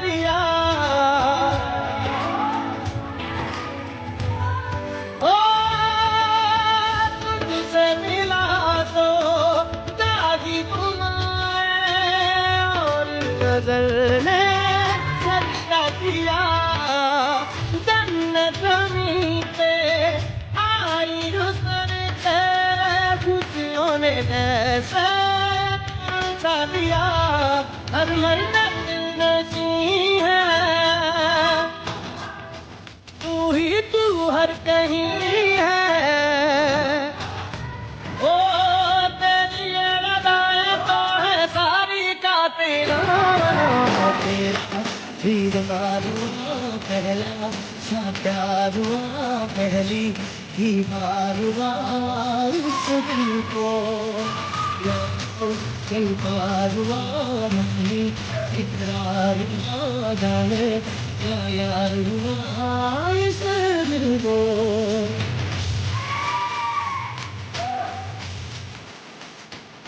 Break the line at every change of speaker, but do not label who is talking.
दिया ओ तुझसे मिला तो जागी तुम्हारे और नजर ने सजदा किया जन्नत ज़मीं पे आई हुस्न से खुशियों ने ऐसे सा दिया हर मन्नत नची है तू ही तू हर कहीं है ओ तेरी ये अदाएं तो है सारी का तेरा दीदार हुआ पहला सा प्यार हुआ पहली ही बार हुआ इस दिल को कई बार हुआ नहीं इकरार हुआ जाने क्या यार हुआ इस दिल को